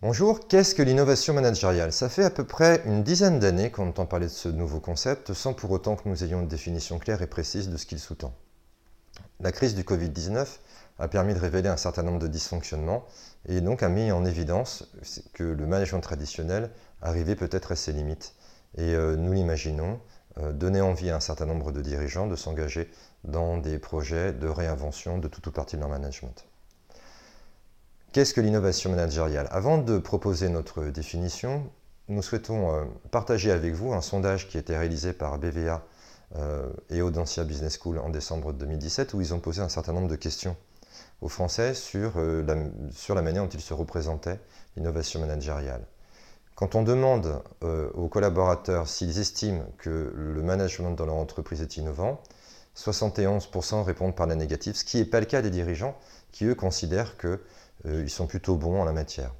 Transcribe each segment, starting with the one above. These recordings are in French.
Bonjour, qu'est-ce que l'innovation managériale? Ça fait à peu près une dizaine d'années qu'on entend parler de ce nouveau concept sans pour autant que nous ayons une définition claire et précise de ce qu'il sous-tend. La crise du Covid-19 a permis de révéler un certain nombre de dysfonctionnements et donc a mis en évidence que le management traditionnel arrivait peut-être à ses limites. Et nous l'imaginons, donner envie à un certain nombre de dirigeants de s'engager dans des projets de réinvention de tout ou partie de leur management. Qu'est-ce que l'innovation managériale? Avant de proposer notre définition, nous souhaitons partager avec vous un sondage qui a été réalisé par BVA et Audencia Business School en décembre 2017, où ils ont posé un certain nombre de questions aux Français sur la manière dont ils se représentaient l'innovation managériale. Quand on demande aux collaborateurs s'ils estiment que le management dans leur entreprise est innovant, 71% répondent par la négative, ce qui n'est pas le cas des dirigeants qui, eux, considèrent qu'ils sont plutôt bons en la matière.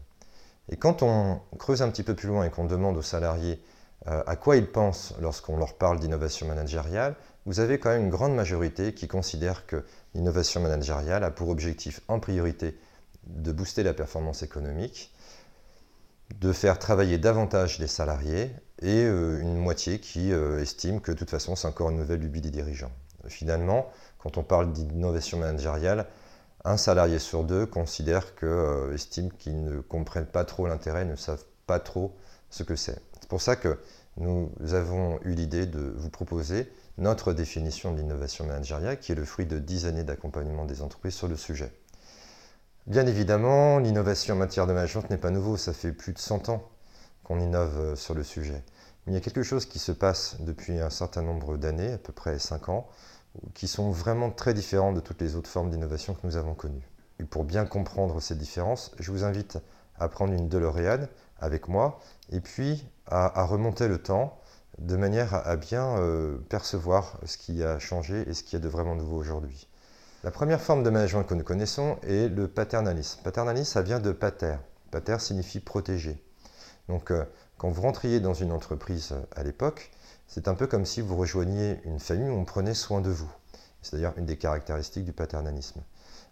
Et quand on creuse un petit peu plus loin et qu'on demande aux salariés à quoi ils pensent lorsqu'on leur parle d'innovation managériale, vous avez quand même une grande majorité qui considère que l'innovation managériale a pour objectif en priorité de booster la performance économique, de faire travailler davantage les salariés et une moitié qui estime que de toute façon c'est encore une nouvelle lubie des dirigeants. Finalement, quand on parle d'innovation managériale, un salarié sur deux estime qu'ils ne comprennent pas trop l'intérêt, ne savent pas trop ce que c'est. C'est pour ça que nous avons eu l'idée de vous proposer notre définition de l'innovation managériale, qui est le fruit de 10 années d'accompagnement des entreprises sur le sujet. Bien évidemment, l'innovation en matière de management n'est pas nouveau, ça fait plus de 100 ans qu'on innove sur le sujet. Mais il y a quelque chose qui se passe depuis un certain nombre d'années, à peu près 5 ans, qui sont vraiment très différents de toutes les autres formes d'innovation que nous avons connues. Et pour bien comprendre ces différences, je vous invite à prendre une DeLorean avec moi et puis à remonter le temps de manière à bien percevoir ce qui a changé et ce qui est de vraiment nouveau aujourd'hui. La première forme de management que nous connaissons est le paternalisme. Paternalisme, ça vient de pater. Pater signifie protéger. Donc, quand vous rentriez dans une entreprise à l'époque, c'est un peu comme si vous rejoigniez une famille où on prenait soin de vous. C'est d'ailleurs une des caractéristiques du paternalisme.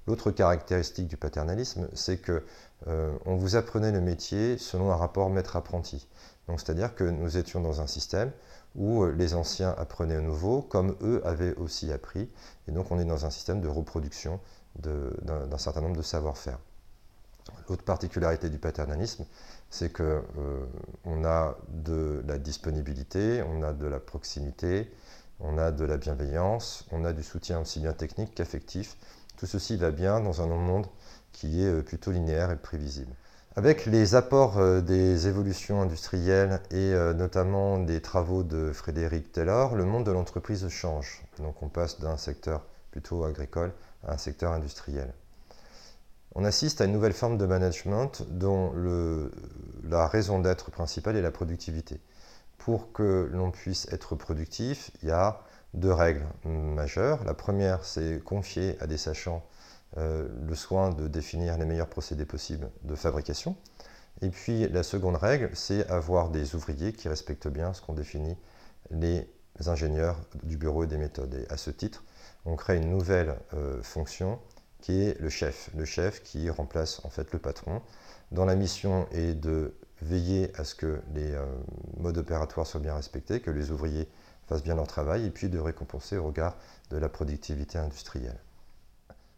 L'autre caractéristique du paternalisme, c'est que on vous apprenait le métier selon un rapport maître-apprenti. Donc, c'est-à-dire que nous étions dans un système où les anciens apprenaient aux nouveaux, comme eux avaient aussi appris. Et donc, on est dans un système de reproduction d'un certain nombre de savoir-faire. L'autre particularité du paternalisme, c'est qu'on a de la disponibilité, on a de la proximité, on a de la bienveillance, on a du soutien aussi bien technique qu'affectif. Tout ceci va bien dans un monde qui est plutôt linéaire et prévisible. Avec les apports des évolutions industrielles et notamment des travaux de Frédéric Taylor, le monde de l'entreprise change. Donc on passe d'un secteur plutôt agricole à un secteur industriel. On assiste à une nouvelle forme de management dont la raison d'être principale est la productivité. Pour que l'on puisse être productif, il y a deux règles majeures. La première, c'est confier à des sachants le soin de définir les meilleurs procédés possibles de fabrication. Et puis la seconde règle, c'est avoir des ouvriers qui respectent bien ce qu'ont défini les ingénieurs du bureau et des méthodes. Et à ce titre, on crée une nouvelle fonction qui est le chef qui remplace en fait le patron, dont la mission est de veiller à ce que les modes opératoires soient bien respectés, que les ouvriers fassent bien leur travail, et puis de récompenser au regard de la productivité industrielle.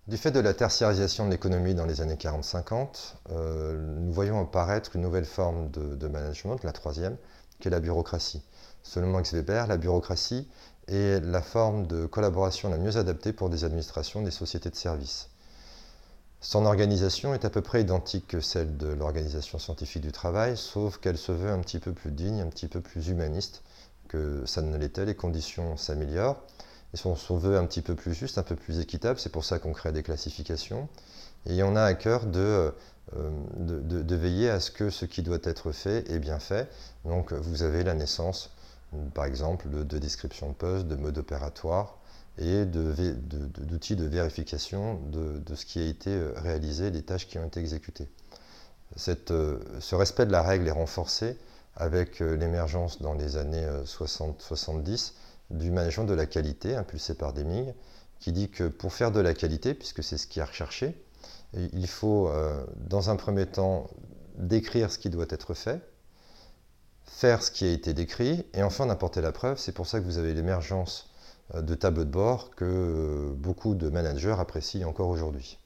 Du fait de la tertiarisation de l'économie dans les années 40-50, nous voyons apparaître une nouvelle forme de management, la troisième, qui est la bureaucratie. Selon Max Weber, la bureaucratie est la forme de collaboration la mieux adaptée pour des administrations des sociétés de services. Son organisation est à peu près identique que celle de l'Organisation scientifique du travail, sauf qu'elle se veut un petit peu plus digne, un petit peu plus humaniste que ça ne l'était. Les conditions s'améliorent. Et on se veut un petit peu plus juste, un peu plus équitable. C'est pour ça qu'on crée des classifications. Et on a à cœur de veiller à ce que ce qui doit être fait est bien fait. Donc vous avez la naissance, par exemple, de descriptions de postes, de modes opératoires, et d'outils de vérification de ce qui a été réalisé, des tâches qui ont été exécutées. Ce respect de la règle est renforcé avec l'émergence dans les années 60-70 du management de la qualité impulsé par Deming, qui dit que pour faire de la qualité, puisque c'est ce qui est recherché, il faut dans un premier temps décrire ce qui doit être fait, faire ce qui a été décrit, et enfin d'apporter la preuve. C'est pour ça que vous avez l'émergence de tableaux de bord que beaucoup de managers apprécient encore aujourd'hui.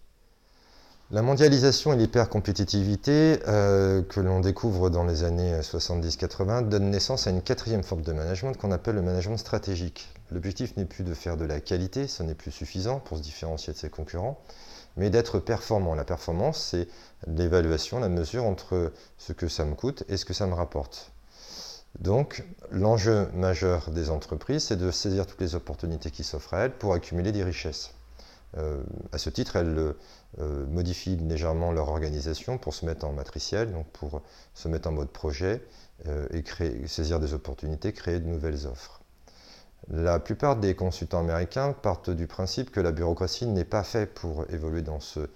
La mondialisation et l'hypercompétitivité que l'on découvre dans les années 70-80 donnent naissance à une quatrième forme de management qu'on appelle le management stratégique. L'objectif n'est plus de faire de la qualité, ce n'est plus suffisant pour se différencier de ses concurrents, mais d'être performant. La performance, c'est l'évaluation, la mesure entre ce que ça me coûte et ce que ça me rapporte. Donc, l'enjeu majeur des entreprises, c'est de saisir toutes les opportunités qui s'offrent à elles pour accumuler des richesses. À ce titre, elles modifient légèrement leur organisation pour se mettre en matriciel, donc pour se mettre en mode projet et saisir des opportunités, créer de nouvelles offres. La plupart des consultants américains partent du principe que la bureaucratie n'est pas faite pour évoluer dans ce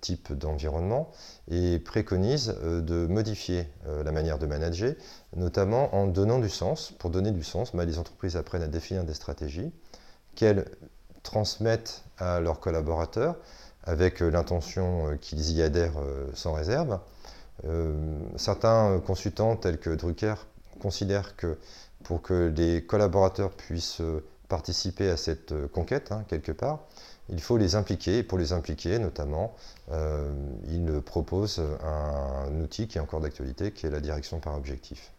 type d'environnement et préconisent de modifier la manière de manager, notamment en donnant du sens. Pour donner du sens, les entreprises apprennent à définir des stratégies qu'elles transmettent à leurs collaborateurs avec l'intention qu'ils y adhèrent sans réserve. Certains consultants tels que Drucker considèrent que pour que les collaborateurs puissent participer à cette conquête, quelque part, il faut les impliquer, et pour les impliquer notamment, il propose un outil qui est encore d'actualité, qui est la direction par objectif.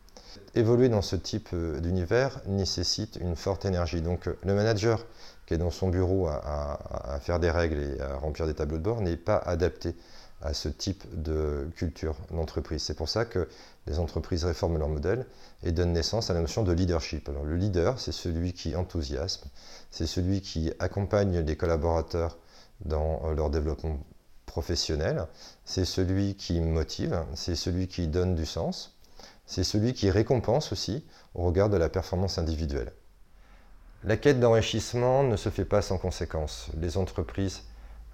Évoluer dans ce type d'univers nécessite une forte énergie. Donc le manager qui est dans son bureau à faire des règles et à remplir des tableaux de bord n'est pas adapté à ce type de culture d'entreprise. C'est pour ça que les entreprises réforment leur modèle et donnent naissance à la notion de leadership. Alors le leader, c'est celui qui enthousiasme, c'est celui qui accompagne les collaborateurs dans leur développement professionnel, c'est celui qui motive, c'est celui qui donne du sens, c'est celui qui récompense aussi au regard de la performance individuelle. La quête d'enrichissement ne se fait pas sans conséquences. Les entreprises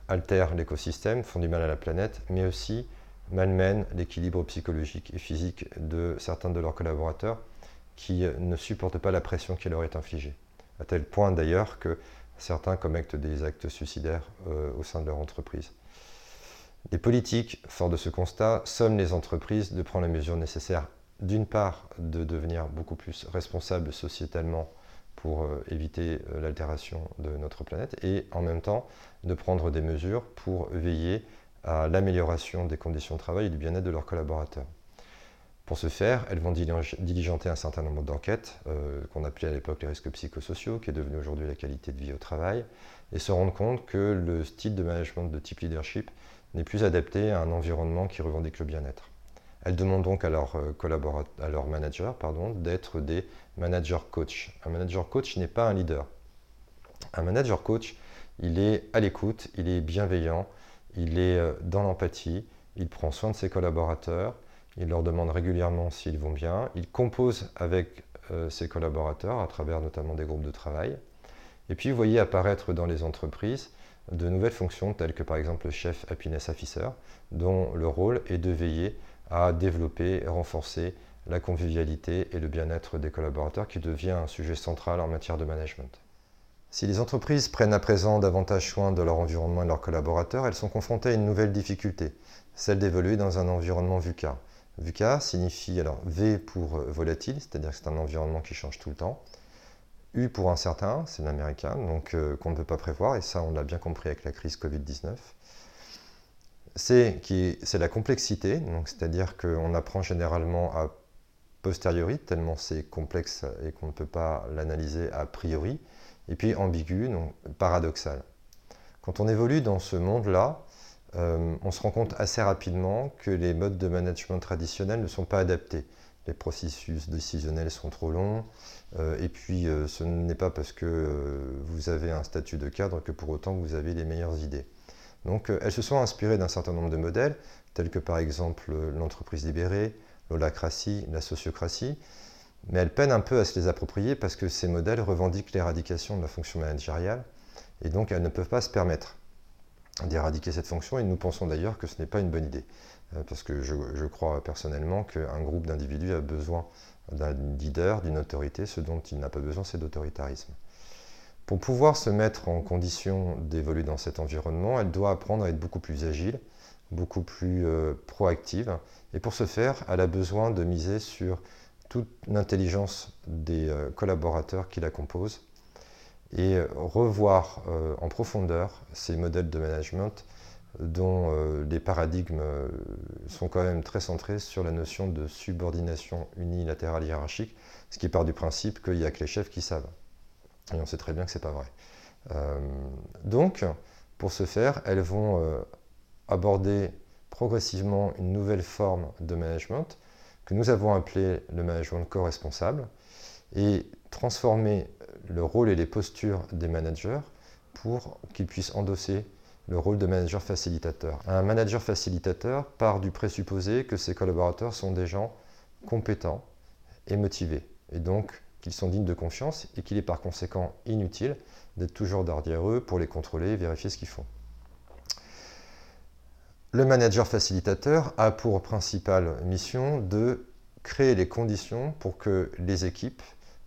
altèrent l'écosystème, font du mal à la planète, mais aussi malmènent l'équilibre psychologique et physique de certains de leurs collaborateurs qui ne supportent pas la pression qui leur est infligée. À tel point d'ailleurs que certains commettent des actes suicidaires au sein de leur entreprise. Les politiques, forts de ce constat, somment les entreprises de prendre les mesures nécessaires, d'une part, de devenir beaucoup plus responsables sociétalement pour éviter l'altération de notre planète, et en même temps de prendre des mesures pour veiller à l'amélioration des conditions de travail et du bien-être de leurs collaborateurs. Pour ce faire, elles vont diligenter un certain nombre d'enquêtes, qu'on appelait à l'époque les risques psychosociaux, qui est devenu aujourd'hui la qualité de vie au travail, et se rendre compte que le style de management de type leadership n'est plus adapté à un environnement qui revendique le bien-être. Elles demandent donc à leurs managers d'être des managers coach. Un manager coach n'est pas un leader. Un manager coach, il est à l'écoute, il est bienveillant, il est dans l'empathie, il prend soin de ses collaborateurs, il leur demande régulièrement s'ils vont bien, il compose avec ses collaborateurs à travers notamment des groupes de travail. Et puis vous voyez apparaître dans les entreprises de nouvelles fonctions telles que par exemple le chef happiness officer, dont le rôle est de veiller à développer et renforcer la convivialité et le bien-être des collaborateurs qui devient un sujet central en matière de management. Si les entreprises prennent à présent davantage soin de leur environnement et de leurs collaborateurs, elles sont confrontées à une nouvelle difficulté, celle d'évoluer dans un environnement VUCA. VUCA signifie alors V pour volatile, c'est-à-dire que c'est un environnement qui change tout le temps. U pour incertain, c'est l'américain, donc qu'on ne peut pas prévoir, et ça on l'a bien compris avec la crise Covid-19. C, c'est la complexité, c'est-à-dire qu'on apprend généralement a posteriori, tellement c'est complexe et qu'on ne peut pas l'analyser a priori. Et puis ambigu, donc paradoxal. Quand on évolue dans ce monde-là, on se rend compte assez rapidement que les modes de management traditionnels ne sont pas adaptés. Les processus décisionnels sont trop longs, et puis ce n'est pas parce que vous avez un statut de cadre que pour autant vous avez les meilleures idées. Donc elles se sont inspirées d'un certain nombre de modèles, tels que par exemple l'entreprise libérée, l'holacratie, la sociocratie, mais elles peinent un peu à se les approprier parce que ces modèles revendiquent l'éradication de la fonction managériale, et donc elles ne peuvent pas se permettre d'éradiquer cette fonction, et nous pensons d'ailleurs que ce n'est pas une bonne idée, parce que je crois personnellement qu'un groupe d'individus a besoin d'un leader, d'une autorité, ce dont il n'a pas besoin c'est d'autoritarisme. Pour pouvoir se mettre en condition d'évoluer dans cet environnement, elle doit apprendre à être beaucoup plus agile, beaucoup plus proactive. Et pour ce faire, elle a besoin de miser sur toute l'intelligence des collaborateurs qui la composent et revoir en profondeur ces modèles de management dont les paradigmes sont quand même très centrés sur la notion de subordination unilatérale hiérarchique, ce qui part du principe qu'il n'y a que les chefs qui savent. Et on sait très bien que ce n'est pas vrai. Donc, pour ce faire, elles vont aborder progressivement une nouvelle forme de management que nous avons appelé le management co-responsable et transformer le rôle et les postures des managers pour qu'ils puissent endosser le rôle de manager facilitateur. Un manager facilitateur part du présupposé que ses collaborateurs sont des gens compétents et motivés, et donc qu'ils sont dignes de confiance et qu'il est par conséquent inutile d'être toujours derrière eux pour les contrôler et vérifier ce qu'ils font. Le manager facilitateur a pour principale mission de créer les conditions pour que les équipes,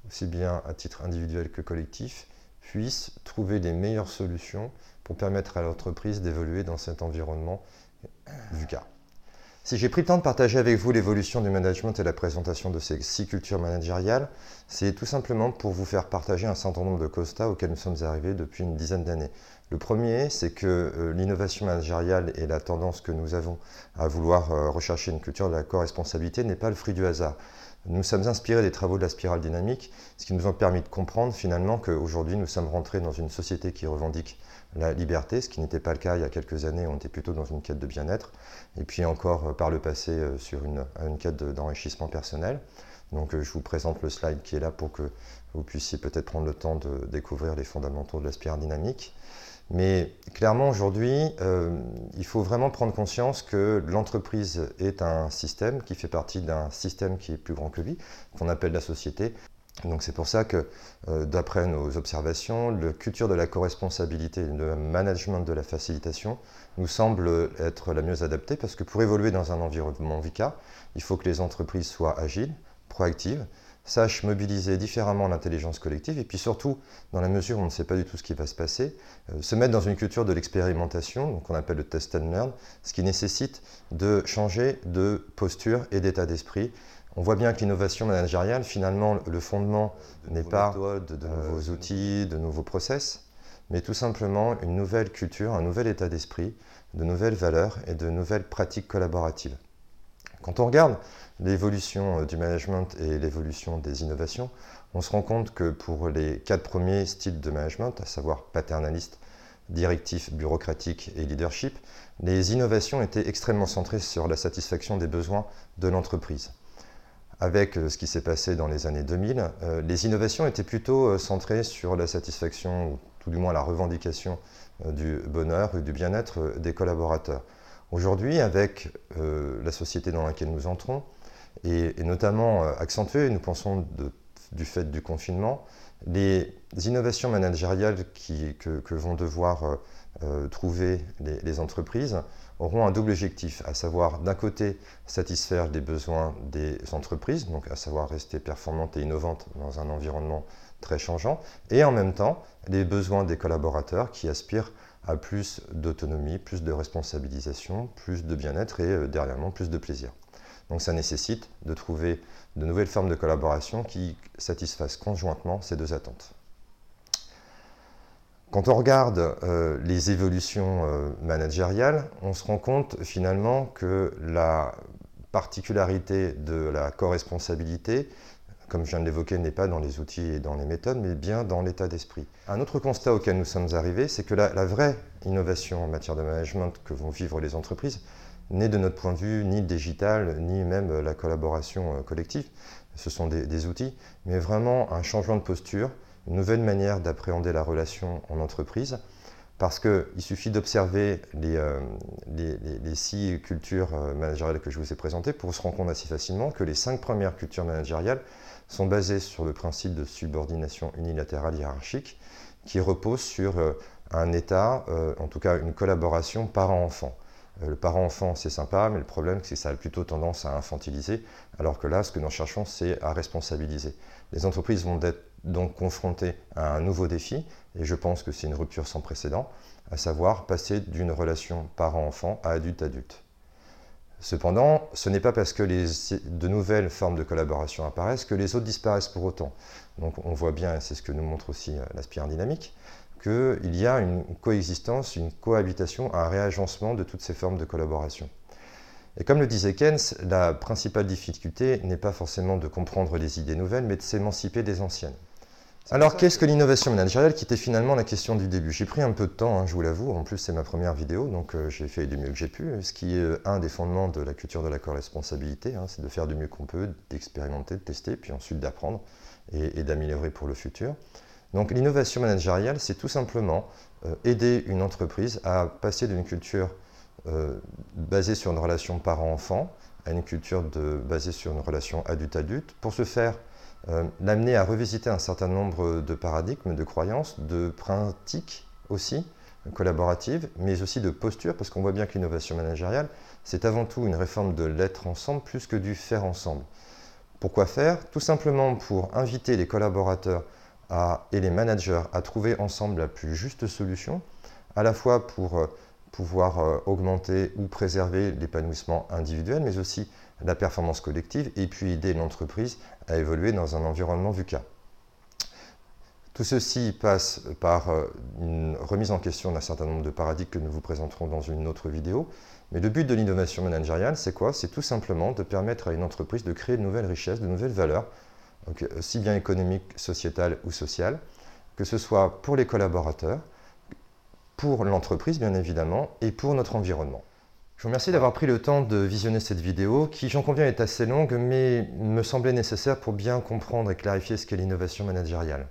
aussi bien à titre individuel que collectif, puissent trouver les meilleures solutions pour permettre à l'entreprise d'évoluer dans cet environnement VUCA. Si j'ai pris le temps de partager avec vous l'évolution du management et la présentation de ces 6 cultures managériales, c'est tout simplement pour vous faire partager un certain nombre de constats auxquels nous sommes arrivés depuis une dizaine d'années. Le premier, c'est que l'innovation managériale et la tendance que nous avons à vouloir rechercher une culture de la co-responsabilité n'est pas le fruit du hasard. Nous sommes inspirés des travaux de la spirale dynamique, ce qui nous a permis de comprendre finalement qu'aujourd'hui nous sommes rentrés dans une société qui revendique la liberté, ce qui n'était pas le cas il y a quelques années, on était plutôt dans une quête de bien-être, et puis encore par le passé sur une quête d'enrichissement personnel. Donc je vous présente le slide qui est là pour que vous puissiez peut-être prendre le temps de découvrir les fondamentaux de la spirale dynamique. Mais clairement aujourd'hui, il faut vraiment prendre conscience que l'entreprise est un système qui fait partie d'un système qui est plus grand que lui, qu'on appelle la société. Donc c'est pour ça que, d'après nos observations, la culture de la co-responsabilité et le management de la facilitation nous semble être la mieux adaptée parce que pour évoluer dans un environnement VUCA, il faut que les entreprises soient agiles, proactives, sachent mobiliser différemment l'intelligence collective et puis surtout, dans la mesure où on ne sait pas du tout ce qui va se passer, se mettre dans une culture de l'expérimentation, qu'on appelle le test and learn, ce qui nécessite de changer de posture et d'état d'esprit. On voit bien que l'innovation managériale, finalement, le fondement n'est pas de nouveaux outils, de nouveaux process, mais tout simplement une nouvelle culture, un nouvel état d'esprit, de nouvelles valeurs et de nouvelles pratiques collaboratives. Quand on regarde l'évolution du management et l'évolution des innovations, on se rend compte que pour les 4 premiers styles de management, à savoir paternaliste, directif, bureaucratique et leadership, les innovations étaient extrêmement centrées sur la satisfaction des besoins de l'entreprise. Avec ce qui s'est passé dans les années 2000, les innovations étaient plutôt centrées sur la satisfaction, ou tout du moins la revendication du bonheur et du bien-être des collaborateurs. Aujourd'hui, avec la société dans laquelle nous entrons, et notamment accentuée, nous pensons du fait du confinement, les innovations managériales que vont devoir trouver les entreprises auront un double objectif, à savoir d'un côté satisfaire les besoins des entreprises, donc à savoir rester performantes et innovantes dans un environnement très changeant, et en même temps les besoins des collaborateurs qui aspirent à plus d'autonomie, plus de responsabilisation, plus de bien-être et dernièrement plus de plaisir. Donc ça nécessite de trouver de nouvelles formes de collaboration qui satisfassent conjointement ces deux attentes. Quand on regarde les évolutions managériales, on se rend compte finalement que la particularité de la co-responsabilité, comme je viens de l'évoquer, n'est pas dans les outils et dans les méthodes, mais bien dans l'état d'esprit. Un autre constat auquel nous sommes arrivés, c'est que la vraie innovation en matière de management que vont vivre les entreprises n'est de notre point de vue ni le digital, ni même la collaboration collective. Ce sont des outils, mais vraiment un changement de posture, une nouvelle manière d'appréhender la relation en entreprise, parce qu'il suffit d'observer les 6 cultures managériales que je vous ai présentées pour se rendre compte assez facilement que les 5 premières cultures managériales sont basées sur le principe de subordination unilatérale hiérarchique qui repose sur un état, en tout cas une collaboration parent-enfant. Le parent-enfant, c'est sympa, mais le problème, c'est que ça a plutôt tendance à infantiliser, alors que là, ce que nous cherchons, c'est à responsabiliser. Les entreprises vont donc confrontés à un nouveau défi, et je pense que c'est une rupture sans précédent, à savoir passer d'une relation parent-enfant à adulte-adulte. Cependant, ce n'est pas parce que de nouvelles formes de collaboration apparaissent que les autres disparaissent pour autant. Donc on voit bien, et c'est ce que nous montre aussi la spirale dynamique, qu'il y a une coexistence, une cohabitation, un réagencement de toutes ces formes de collaboration. Et comme le disait Keynes, la principale difficulté n'est pas forcément de comprendre les idées nouvelles, mais de s'émanciper des anciennes. Alors, qu'est-ce que l'innovation managériale, qui était finalement la question du début? J'ai pris un peu de temps, hein, je vous l'avoue, en plus c'est ma première vidéo, donc j'ai fait du mieux que j'ai pu, ce qui est un des fondements de la culture de la co-responsabilité, hein, c'est de faire du mieux qu'on peut, d'expérimenter, de tester, puis ensuite d'apprendre et d'améliorer pour le futur. Donc l'innovation managériale, c'est tout simplement aider une entreprise à passer d'une culture basée sur une relation parent-enfant à une culture basée sur une relation adulte-adulte. Pour ce faire, l'amener à revisiter un certain nombre de paradigmes, de croyances, de pratiques aussi collaboratives, mais aussi de postures, parce qu'on voit bien que l'innovation managériale, c'est avant tout une réforme de l'être ensemble plus que du faire ensemble. Pourquoi faire? Tout simplement pour inviter les collaborateurs et les managers à trouver ensemble la plus juste solution, à la fois pour pouvoir augmenter ou préserver l'épanouissement individuel, mais aussi la performance collective, et puis aider l'entreprise à évoluer dans un environnement VUCA. Tout ceci passe par une remise en question d'un certain nombre de paradigmes que nous vous présenterons dans une autre vidéo. Mais le but de l'innovation managériale, c'est quoi? C'est tout simplement de permettre à une entreprise de créer de nouvelles richesses, de nouvelles valeurs, donc, aussi bien économiques, sociétales ou sociales, que ce soit pour les collaborateurs, pour l'entreprise bien évidemment, et pour notre environnement. Je vous remercie d'avoir pris le temps de visionner cette vidéo, qui j'en conviens est assez longue, mais me semblait nécessaire pour bien comprendre et clarifier ce qu'est l'innovation managériale.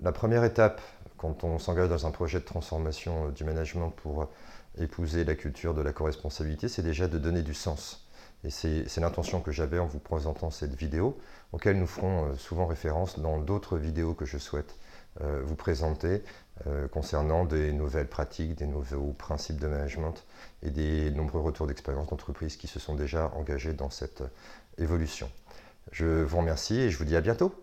La première étape, quand on s'engage dans un projet de transformation du management pour épouser la culture de la co-responsabilité, c'est déjà de donner du sens. Et c'est l'intention que j'avais en vous présentant cette vidéo, auquel nous ferons souvent référence dans d'autres vidéos que je souhaite vous présenter concernant des nouvelles pratiques, des nouveaux principes de management et des nombreux retours d'expérience d'entreprises qui se sont déjà engagés dans cette évolution. Je vous remercie et je vous dis à bientôt.